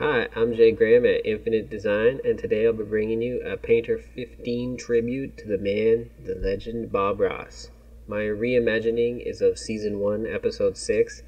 Hi, I'm Jay Graham at Infinite Design, and today I'll be bringing you a Painter 15 tribute to the man, the legend, Bob Ross. My reimagining is of Season 1, Episode 6,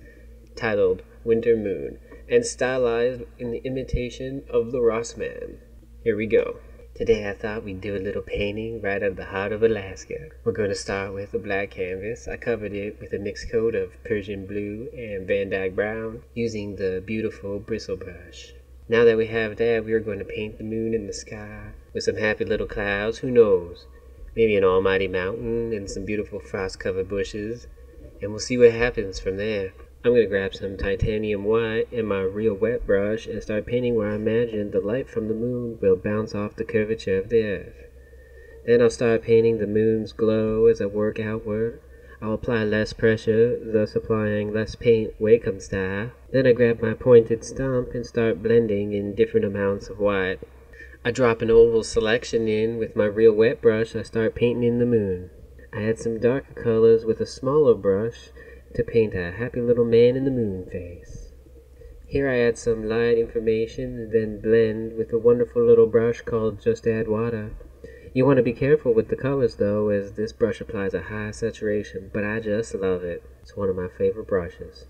titled Winter Moon, and stylized in the imitation of the Ross Man. Here we go. Today I thought we'd do a little painting right out of the heart of Alaska. We're going to start with a black canvas. I covered it with a mixed coat of Persian blue and Van Dyke brown using the beautiful bristle brush. Now that we have that, we are going to paint the moon in the sky with some happy little clouds. Who knows? Maybe an almighty mountain and some beautiful frost-covered bushes. And we'll see what happens from there. I'm going to grab some titanium white and my real wet brush and start painting where I imagine the light from the moon will bounce off the curvature of the earth. Then I'll start painting the moon's glow as I work outward. I'll apply less pressure, thus applying less paint Wacom style. Then I grab my pointed stump and start blending in different amounts of white. I drop an oval selection in with my real wet brush. I start painting in the moon. I add some darker colors with a smaller brush to paint a happy little man in the moon face. Here I add some light information, then blend with a wonderful little brush called Just Add Water. You want to be careful with the colors though, as this brush applies a high saturation, but I just love it. It's one of my favorite brushes.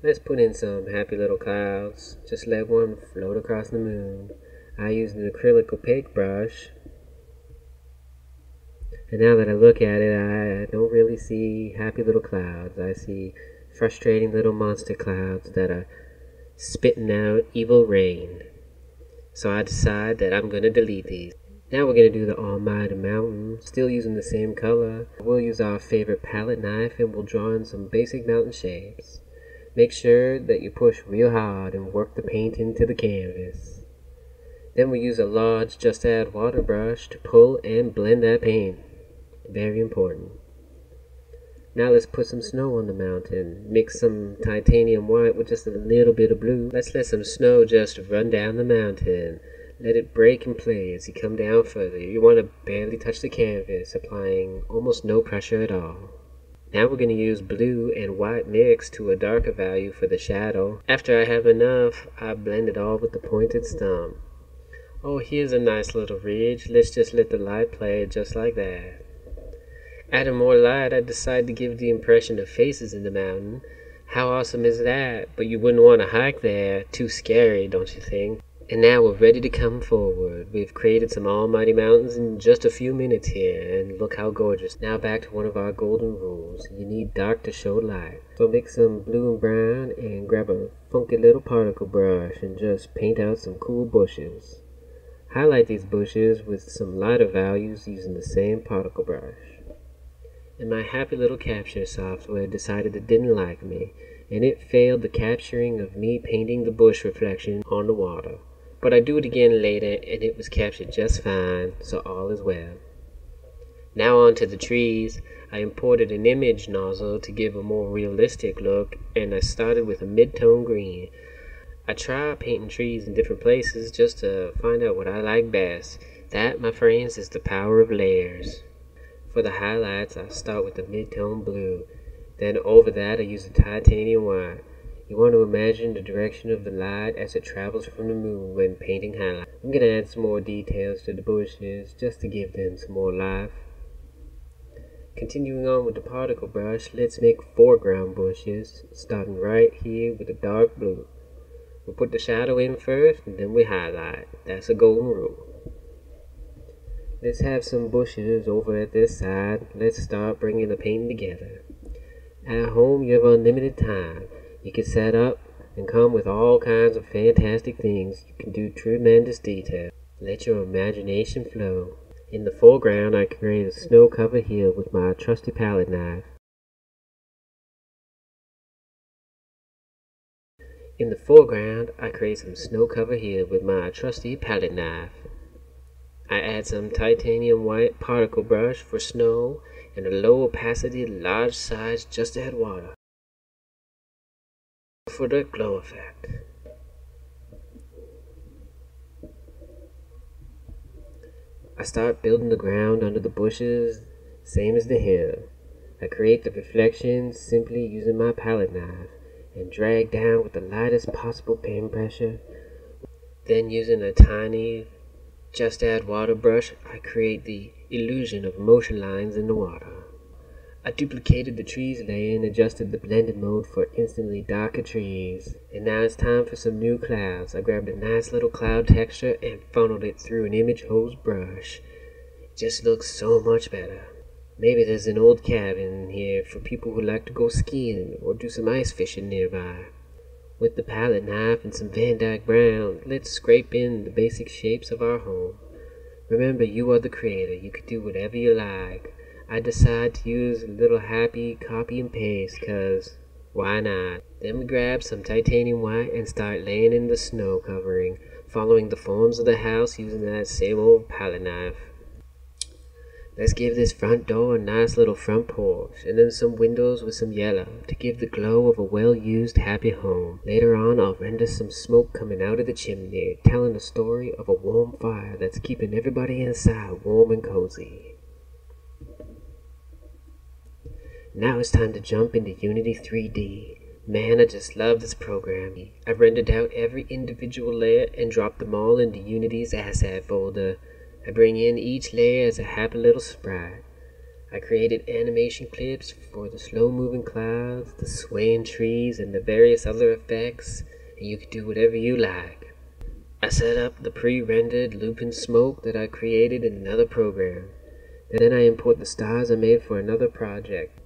Let's put in some happy little clouds. Just let one float across the moon. I use an acrylic opaque brush. And now that I look at it, I don't really see happy little clouds. I see frustrating little monster clouds that are spitting out evil rain. So I decide that I'm going to delete these. Now we're going to do the almighty mountain, still using the same color. We'll use our favorite palette knife and we'll draw in some basic mountain shapes. Make sure that you push real hard and work the paint into the canvas. Then we use a large Just Add Water brush to pull and blend that paint. Very important. Now let's put some snow on the mountain. Mix some titanium white with just a little bit of blue. Let's let some snow just run down the mountain. Let it break and play as you come down further. You want to barely touch the canvas, applying almost no pressure at all. Now we're going to use blue and white mixed to a darker value for the shadow. After I have enough, I blend it all with the pointed stump. Oh, here's a nice little ridge. Let's just let the light play just like that. Adding more light, I decided to give the impression of faces in the mountain. How awesome is that? But you wouldn't want to hike there. Too scary, don't you think? And now we're ready to come forward. We've created some almighty mountains in just a few minutes here, and look how gorgeous. Now back to one of our golden rules. You need dark to show light. So mix some blue and brown and grab a funky little particle brush and just paint out some cool bushes. Highlight these bushes with some lighter values using the same particle brush. And my happy little capture software decided it didn't like me, and it failed the capturing of me painting the bush reflection on the water. But I do it again later, and it was captured just fine, so all is well. Now on to the trees. I imported an image nozzle to give a more realistic look, and I started with a mid-tone green. I try painting trees in different places just to find out what I like best. That, my friends, is the power of layers. For the highlights, I start with the mid-tone blue. Then over that, I use a titanium white. You want to imagine the direction of the light as it travels from the moon when painting highlights. I'm going to add some more details to the bushes just to give them some more life. Continuing on with the particle brush, let's make foreground bushes, starting right here with a dark blue. We'll put the shadow in first, and then we highlight. That's a golden rule. Let's have some bushes over at this side. Let's start bringing the painting together. At home, you have unlimited time. You can set up and come with all kinds of fantastic things. You can do tremendous detail. Let your imagination flow. In the foreground, I create a snow-covered hill with my trusty palette knife. In the foreground, I create some snow-covered hill with my trusty palette knife. I add some titanium white particle brush for snow and a low opacity, large size Just Add Water for the glow effect. I start building the ground under the bushes, same as the hill. I create the reflections simply using my palette knife and drag down with the lightest possible pen pressure. Then using a tiny just add water brush, I create the illusion of motion lines in the water. I duplicated the trees layer and adjusted the blended mode for instantly darker trees. And now it's time for some new clouds. I grabbed a nice little cloud texture and funneled it through an image hose brush. It just looks so much better. Maybe there's an old cabin here for people who like to go skiing or do some ice fishing nearby. With the palette knife and some Van Dyke brown, let's scrape in the basic shapes of our home. Remember, you are the creator. You can do whatever you like. I decide to use a little happy copy and paste, cause why not? Then we grab some titanium white and start laying in the snow covering, following the forms of the house using that same old palette knife. Let's give this front door a nice little front porch, and then some windows with some yellow to give the glow of a well-used, happy home. Later on, I'll render some smoke coming out of the chimney, telling the story of a warm fire that's keeping everybody inside warm and cozy. Now it's time to jump into Unity 3D. Man, I just love this program. I rendered out every individual layer and dropped them all into Unity's asset folder. I bring in each layer as a happy little sprite. I created animation clips for the slow-moving clouds, the swaying trees, and the various other effects, and you can do whatever you like. I set up the pre-rendered looping smoke that I created in another program. Then I import the stars I made for another project.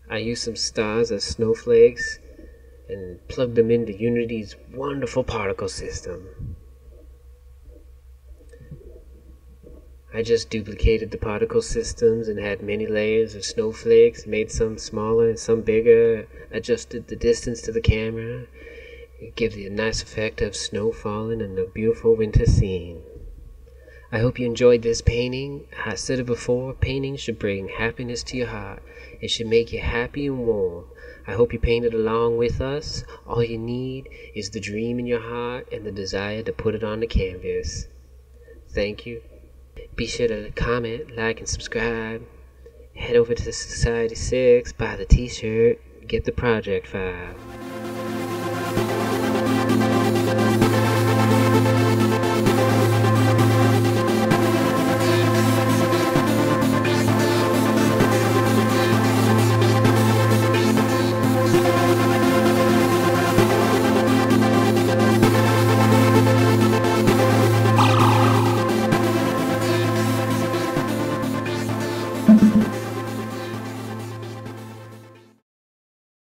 I use some stars as snowflakes and plug them into Unity's wonderful particle system. I just duplicated the particle systems and had many layers of snowflakes, made some smaller and some bigger, adjusted the distance to the camera. It gives you a nice effect of snow falling and a beautiful winter scene. I hope you enjoyed this painting. I said it before, painting should bring happiness to your heart. It should make you happy and warm. I hope you painted along with us. All you need is the dream in your heart and the desire to put it on the canvas. Thank you. Be sure to comment, like, and subscribe. Head over to Society 6, buy the t-shirt, get the project file.